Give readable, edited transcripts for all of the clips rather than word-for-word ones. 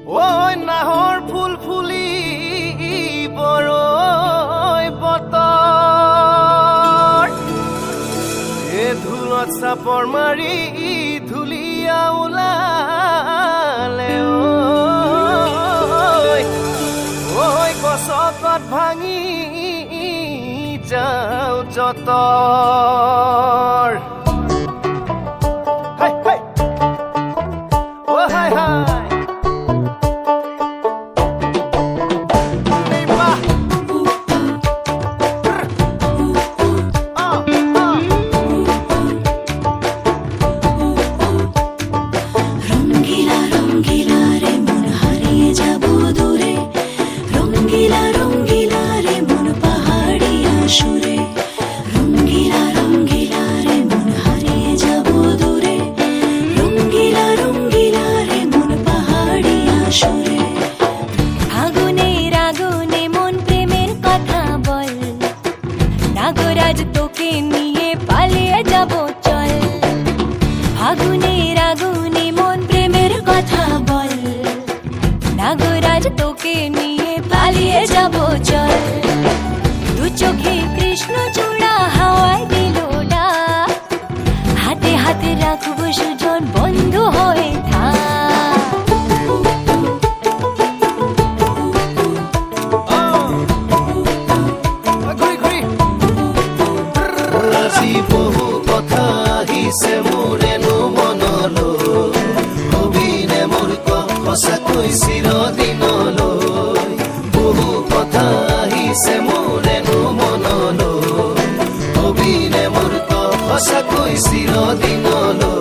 ঐ নাহৰ ফুল ফুলি বৰৈ বতৰ এ ধুলত চাপৰ মাৰি ধুলিয়া ওলালে ঐ গছপাত ভাঙি যাও যতৰ হাই হাই তোকে নিয়ে পালিয়ে যাব চল ফাগুনের আগুনে মন প্রেমের কথা বল নাগরাজ তোকে নিয়ে পালিয়ে যাব চল দু চোখে কৃষ্ণ চূড়া হাওয়ায় দিল ডাক হাতে হাতে রাখবো সুজন বন্ধু হয়ে বহু কথা আহিছে মোৰেনো মনলৈ কবিনে মোৰ সঁচাকৈ চিৰদিনলৈ বহু কথা আহিছে মোৰেনো মনলৈ কবিনে মোৰ সঁচাকৈ চিৰদিনলৈ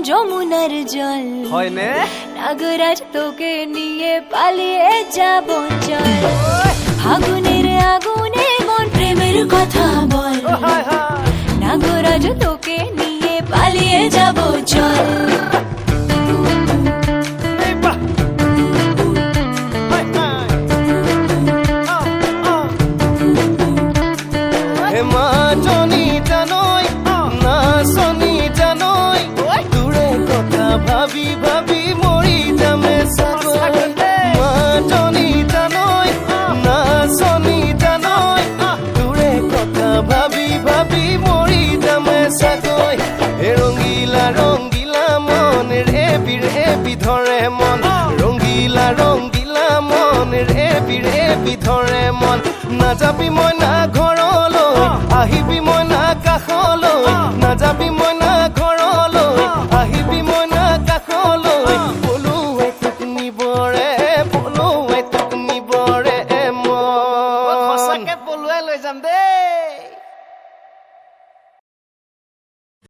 যমুনার জল হয়নে নাগরাজ তোকে নিয়ে পালিয়ে যাব চল ফাগুনের আগুনে মন প্রেমের কথা বল নাগরাজ তোকে নিয়ে পালিয়ে যাব চল ভাবি ভাবি মৰি যামে চাগৈ মাজনী জানৈ নাচনী জানৈ তোৰে কথা ভাবি ভাবি মৰি যামে চাগৈ ৰঙিলা ৰঙিলা মন ৰেবি ৰেবি ধৰে মন ৰঙিলা ৰঙিলা মন ৰেবি ৰেবি ধৰে মন নাযাবি মই না ঘৰলৈ আহিবি মই না কাষলৈ নাযাবি মই